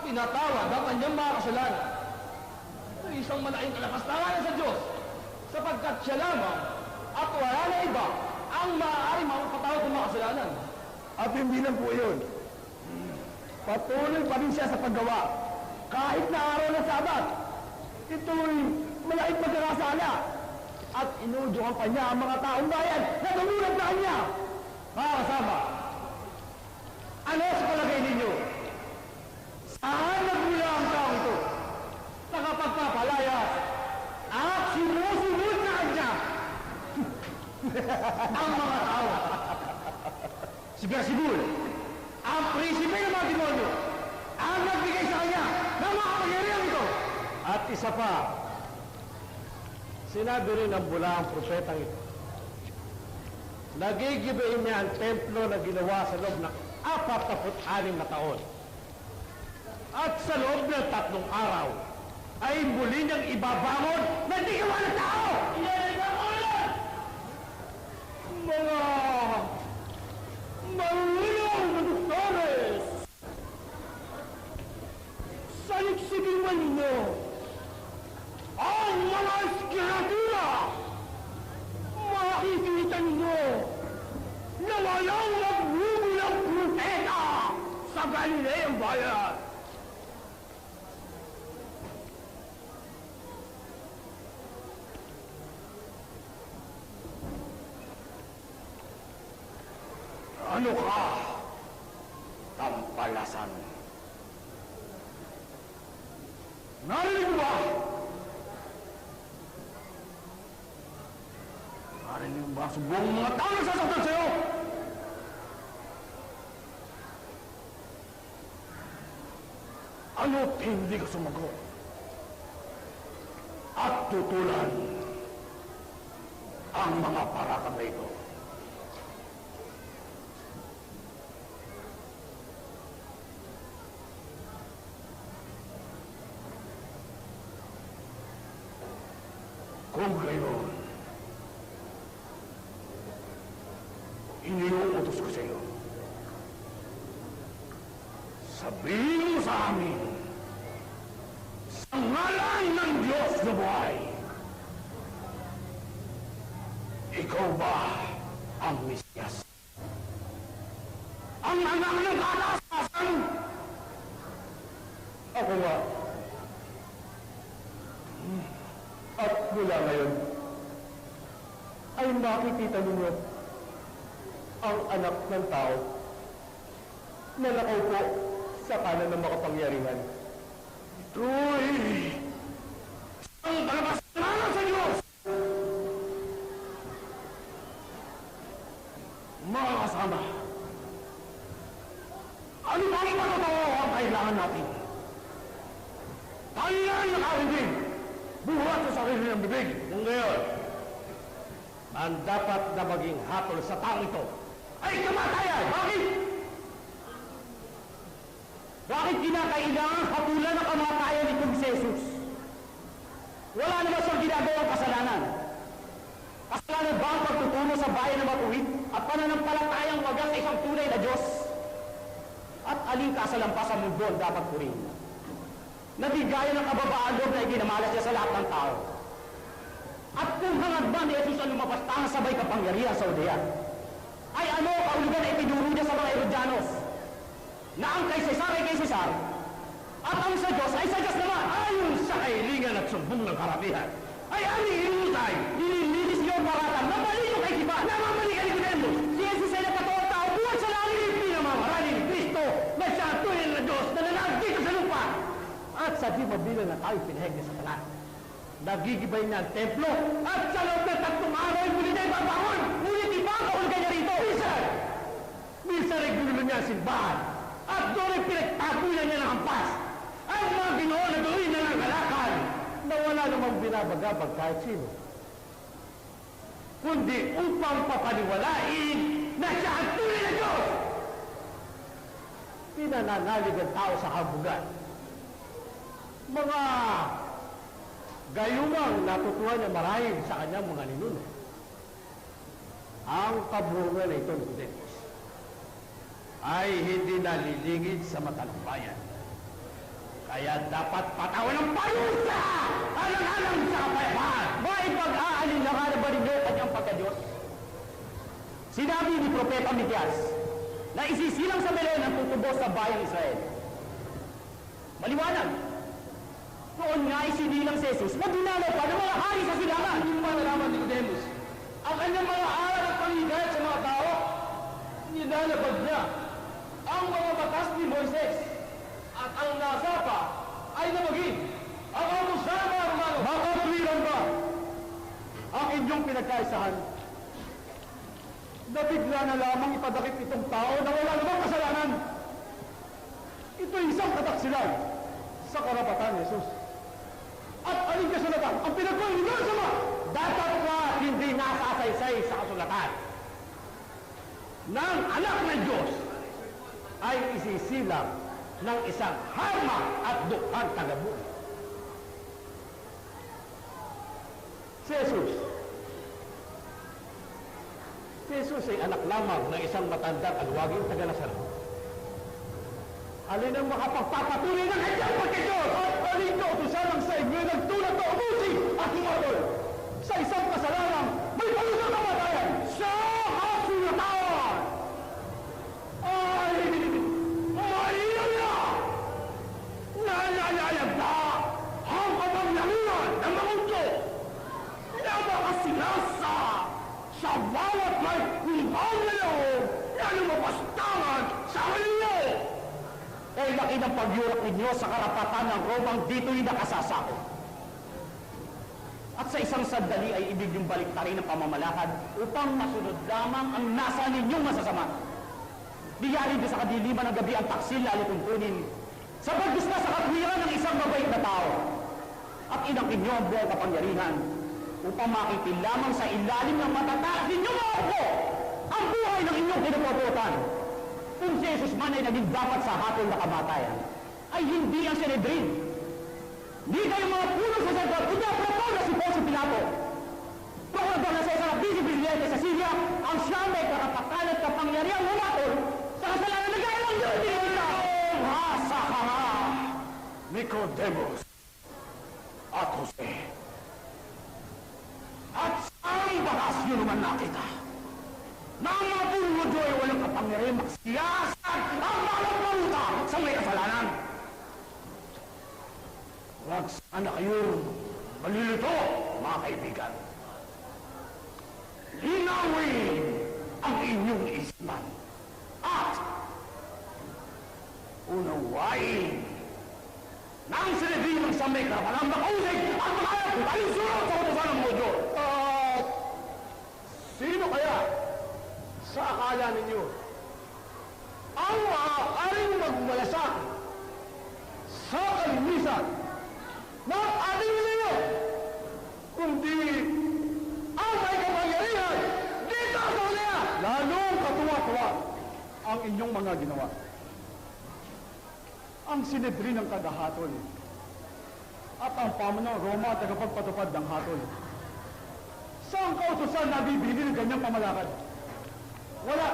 pinatawad ang kanyang mga kasalanan. Ito isang malaking kalapastangan sa Diyos, sapagkat siya lamang at wala na iba ang maaari makapatawad ng mga kasalanan. At hindi lang po yun. Patuloy pa rin siya sa paggawa. Kahit na araw ng Sabat, ito'y malaking pagkakasala. At inudyukan pa niya ang mga taong bayan na tumulad na kanya. Mga kasama, ano sa palagay ninyo? Saan nagmula ang taong ito? Sa kapagpapalayas at sinusunod na kanya ang mga tao. Si Beelzebul, ang prinsipe ng mga demonyo, ang nagbigay sa kanya ng mga kapangyarihan ito. At isa pa, sinabi rin ng bulaang propetang ito, nagigibain niya ang templo na ginawa sa loob ng 46 na taon. At sa loob ng 3 araw, ay muli niyang ibabangon na di gawa ng tao! Mga marunong na doktores, saliksikin man ninyo ang mga eskiratura. Makikita ninyo na walang nagbubulang propeta sa Galileang bayan. Ano ka? Tampalasan. Narinig mo ba? Narinig mo ba sa buong mga tao na sasaktan sa'yo? Ano't hindi ka sumagot? At tutulan ang mga parakang na ito. Kung gayon, iniuutos ko sa iyo. Sabihin mo sa amin, sa ngalan ng Diyos na buhay, ikaw ba ang Mesiyas? Ang anak ng katasasan? Ako nga. At mula ngayon, ay makikita ninyo ang anak ng tao na nakaupo sa kanan ng makapangyarihan. Ito'y ang kalapastangan sa Diyos! Mga kasama, ano ba ang matotoo ang kailangan natin? Tayo na nakarinig! Buhat sa sarili ng bibig. Kung ngayon, ang dapat na maging hatol sa taong ito Ay, kamatayan! Bakit? Bakit kinakailangan hatulan ng kamatayan itong si Jesus? Wala naman siyang ginagawang kasalanan. Kasalanan ba ang pagtutuno sa bayan na matuwid at pananampalatayang wagas sa isang tunay na Diyos? At aling kasalampas sa mundo ang dapat purin? Nabigaya ng kababaan loob na iginamalas niya sa lahat ng tao. At kung hangad ba ni Jesus ang lumapastang sabay kapangyarihan sa Udea, ay ano kaulugan na itinuro niya sa mga Herodianos? Na ang kay Cesar ay kay Cesar, at ang sa Diyos ay sa Diyos naman. Ayon sa kailingan at sumbong ng karamihan, ay aming inutay. Nililinis niyo ang maratan na mali yung kay Kiba. Namamali ka ni Gudemos. Si Jesus ay nagkataon tao buwan sa langit. Pinamamarani ni Kristo na siya ang tunay na Diyos na nanag dito sa lupa. At sa di mabilang na tayo pinahig niya sa tanan. Nagigibay niya ang templo at sa loob ng 3 araw ay muli na ibabangon. Ngunit iba ang kahulugan niya rito. Minsan ay gulo niya ang simbahan at doon ay pinagtapunan niya ng hampas. Ang mga Ginoo na gawin na ng kalakal Na wala namang binabagabag kahit sino. kundi upang papaniwalain na siya ang tunay na Diyos. Pinananalig ang tao sa kabugan. Mga gayumang natutuhan niya marahil sa kanyang mga ninuno. Ang kabungan na ito ng Diyos ay hindi nalilingid sa mata ng bayan. Kaya dapat patawan ng parusa! Alang-alang sa kapayapaan! Maipag-aalinlangan ba ninyo kanyang pagka-Diyos? Sinabi ni Propeta Mityas na isisilang sa Belen ang tutubos sa bayang Israel. Maliwanag. Noon nga isinilang si Jesus na dinalaw pa ng mga hari sa silangan. Hindi mo malalaman, Nicodemus. Ang kanyang mga aral at pangigayat sa mga tao, nilalabag niya ang mga batas ni Moises. At ang nasa pa ay namagin ang kamusta ng mga Romano. Makatuwiran ba ang inyong pinagkaisahan na bigla na lamang ipadakip itong tao na wala namang kasalanan? Ito'y isang kataksilan sa karapatan ni Jesus. At aling kasulatan ang pinagkuhan ninyo sa mga Dapat na hindi nasasaysay sa kasulatan ng anak ng Diyos ay isisilang ng isang harma at dukhang tagabuhay. Si Jesus ay anak lamang ng isang matandang alwaging taga-Nazaret. Alin ang makapagpapatunay ng kanyang pagka-Diyos? at aling kautusan ang sa inyo nagtulad na ubusi at humadol sa isang kasalanang may palusang kamatayan Sa kasulatan ay Mahiya na! Nalalayag na ang kapangyarihan ng mga uto na makasilasa sa bawat may kumpang na loob na lumapastangan sa kanila. Ay laki ng pagyurap ninyo sa karapatan ng Romang dito'y nakasasako. At sa isang sandali ay ibig niyong baliktarin ang pamamalakad upang masunod lamang ang nasa ninyong masasama. Biyari din sa kadiliman ng gabi ang taksil lalo tuntunin sa paggusta sa katwiran ng isang mabait na tao. At inangkin niyo ang buong kapangyarihan upang makitin lamang sa ilalim ng matataas ninyong mga upo ang buhay ng inyong kinupututan. Kung si Jesus man ay naging dapat sa hatol na kamatayan, ay hindi ang Sanhedrin. Di kayo mga puno sa sentro, kundi ang propon na si Poncio Pilato. Prokurador na Cesar at Vice Presidente sa Syria, ang siyang may karapatan at kapangyarihan humatol sa kasalanan na gaya ng Diyos. Hasa ka nga, Nicodemus at Jose. At saan bakas nyo naman nakita na ang mga puno nyo ay walang kapangyarihan maksiyasan ang mga paruta sa may kasalanan? Huwag sana kayo malilito, mga kaibigan. Linawin ang inyong isipan at unawain na ang Sanhedrin ng samay karapatang makausig at makayag kung alinsunod sa utusan ng mga Diyos. sino kaya sa akala ninyo ang maaaring magmalasak sa kalinisan ng ating ninyo kundi ang may kapangyarihan dito sa Hulya? Lalong katuwa-tuwa ang inyong mga ginawa. Ang Sanhedrin ng kadahatol at ang pamanang Roma at tagapagpatupad ng hatol. Saan kautusan na bibili ng ganyang pamalakad? Wala.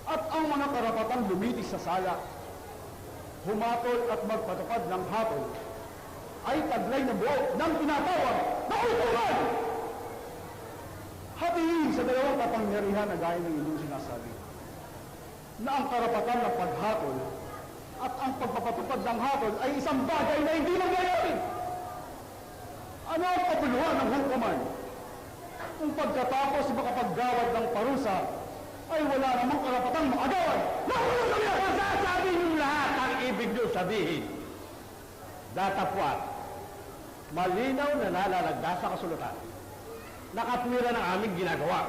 At ang mga karapatang lumitis sa sala, humatol at magpatupad ng hatol, ay taglay na buo ng tinatawag na utusan! Hatiin sa dalawang kapangyarihan na gaya ng inyong sinasabi, na ang karapatan ng paghatol at ang pagpapatupad ng hatol ay isang bagay na hindi nangyayari. Ano ang kabuluhan ng hukuman? Kung pagkatapos makapaggawad ng parusa, ay wala namang karapatang makagawad. Nakulong kami! Masasabi niyong lahat ang ibig niyo sabihin. Datapwat, malinaw na nalalagda sa kasulatan. Nakatwira ng aming ginagawa.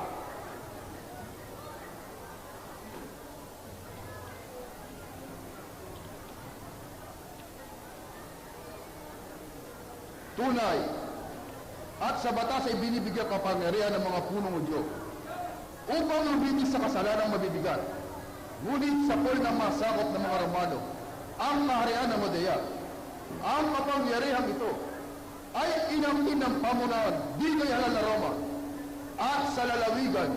Tunay, at sa batas ay binibigyan kapangyarihan ng mga punong Hudyo upang lumitis sa kasalanang mabibigat. Ngunit sa pool ng masakop ng mga Romano, ang kaharian ng Judea, ang kapangyarihan ito ay inangkin ng pamunahan di kay halal na Roma. At sa lalawigan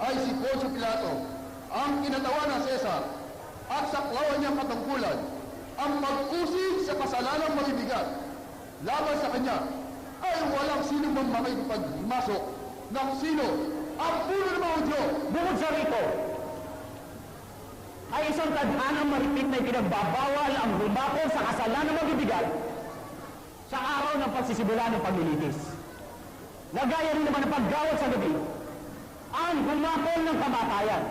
ay si Poncio Pilato, ang kinatawan ng Cesar, at sa klawan niyang katungkulan ang mag-usig sa kasalanang mabibigat laban sa kanya ay walang sino man makikipaghimasok ng sino ang puno ng mga Hudyo. Bukod sa rito, ay isang tadhanang mahigpit na ipinagbabawal ang humako sa kasalanang mabibigat sa araw ng pagsisimula ng paglilitis. Nagaya rin naman ang paggawad sa gabi, ang humako ng kamatayan.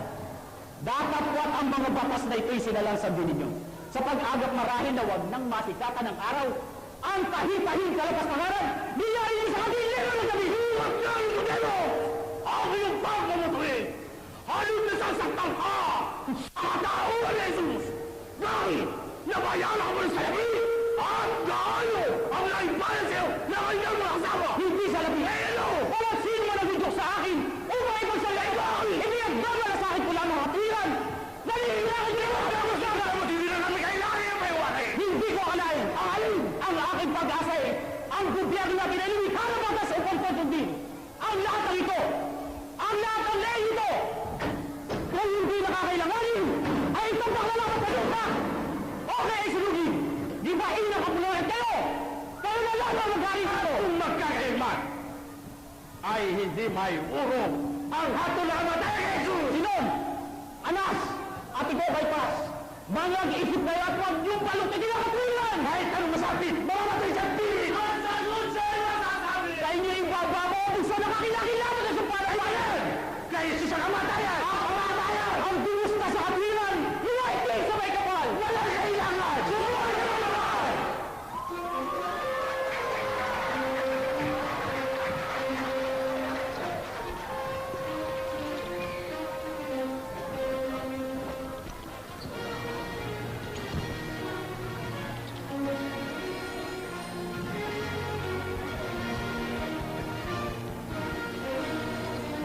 Datapwat ang mga batas na ito'y sinalang sa ninyo. Sa pag-agap marahil na wag nang masikatan ng araw, ang tahi-tahing kalapas pangaran, niyari niyo sa katilero ng gabi. Huwag niyo ang modelo! Ako yung pagmamutuin! Halong nasasaktan ka! Sa katauhan ni Jesus! Dahil nabayaran mo sa labi! At gaano ang naibayan sa'yo na kanyang mga kasama! Hindi sa labi! Hello! Walang sino man nagudok sa akin upang ipagsalita! Hindi ang damal sa akin ko lang mga hatiran! Nalihirakin niyo mga kasama! Hindi na namin kailangan yung may wari! Hindi ko akalain! Ang alin! Ang aking pag-asa eh! Ang gobyerno na pinalumikha ng batas upang tutundin! Ang lahat ng ito! Ang lahat ng lay ito! Kung hindi nakakailanganin, ay itong paglalaman sa lupa! Okay, ay sunugin! Di ba inakapunuhan kayo? Kayo na lang ang magaling ito! Kung magkakailman, ay hindi may urong ang hato na kamatay kay Jesus! Sinon! Anas! At ikaw kay Pas! Mangyag-isip kayo at huwag yung palutin ang kapunuhan! Kahit anong masapit, mamamatay sa pilit! Ang sagot sa iyo masasabi! Sa inyo yung baba mo, gusto na kakilakilaman na sa palayan! Kaya sa kamatayan! Ang kamatayan! Ang ginusta sa katwiran! Iwaiti sa may kapal! Walang kailangan! Sumuha na naman!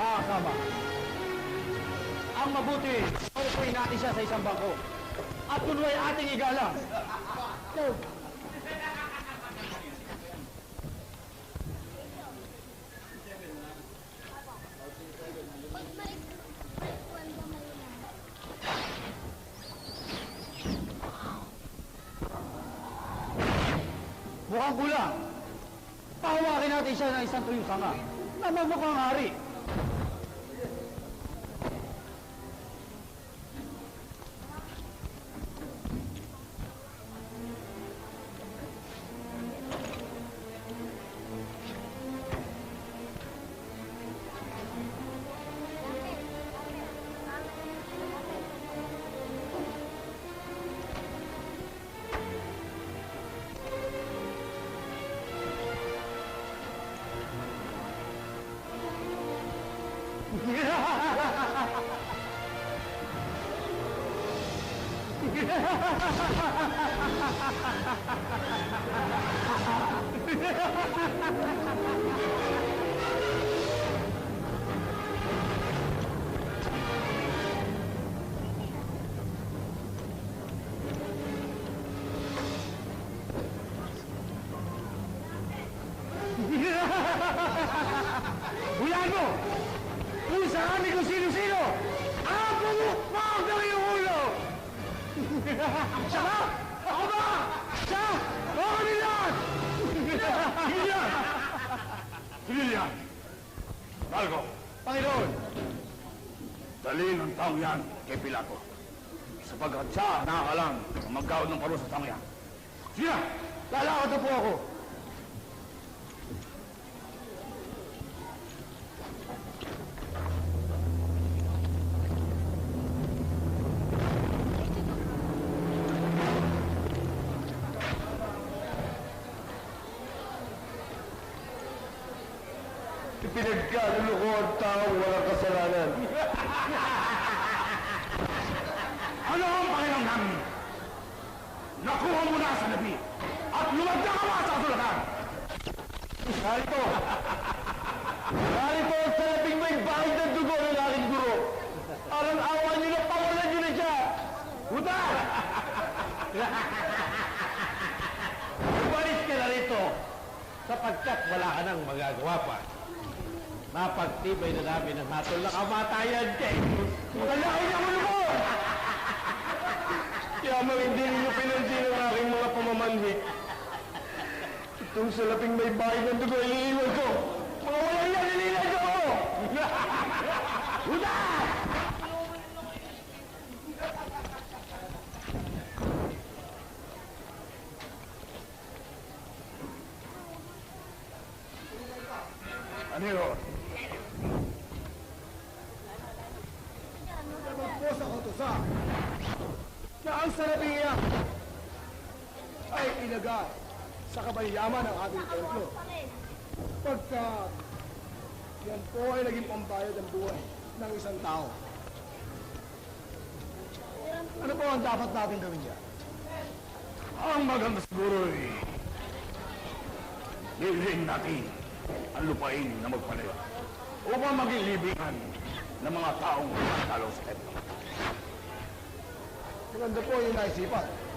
Makakama. Ang mabuti, paupuin natin siya sa isang bangko. At tuloy ating igalang. Mukhang kulang. Pahawakin natin siya ng isang tuyong sanga na magmukhang hari. Hulaan mo! Kung saan kung sino-sino! Ang pumukpang ng iyong ulo! Siya ba? Ako ba? Siya? Ako nilan! Gilian! Gilian! Balgo! Panginoon! Dalhin ang taong yan kay Pilato. Sapagkat siya nakakalang ang magkawad ng parusa sa taong yan. Sige na! Lalakad na po ako! Pinagkaluloko ang taong walang kasalanan. Ano ang Panginoon namin? Nakuha mo na sa labi at lumagda ka sa kasulatan! Narito! Narito ang salaping may bahid ng dugo ng aking guro. Awan niyo na pangalan niyo na siya! Huta! Umalis ka na rito sapagkat wala ka nang magagawa pa. Napagtibay na namin ang hatol na kamatayan kay Malaki na mo! Kaya mo hindi ninyo pinansin ang aking manhik. Itong salaping may bahay ng dugo, iniiwan ko. Mga walang yan, nililan ko! Huda! Ano yun? Nagpagpos ako to sa na ang salaping iyan ay ilagay sa kabayyaman ng ating templo. Pagka yan po ay naging pambayad ng buhay ng isang tao. Ano po ang dapat natin gawin niya? Ang maganda siguro ay lilihin natin ang lupain na magpalayo upang maging libingan ng mga taong talo sa templo. Maganda po yung naisipan.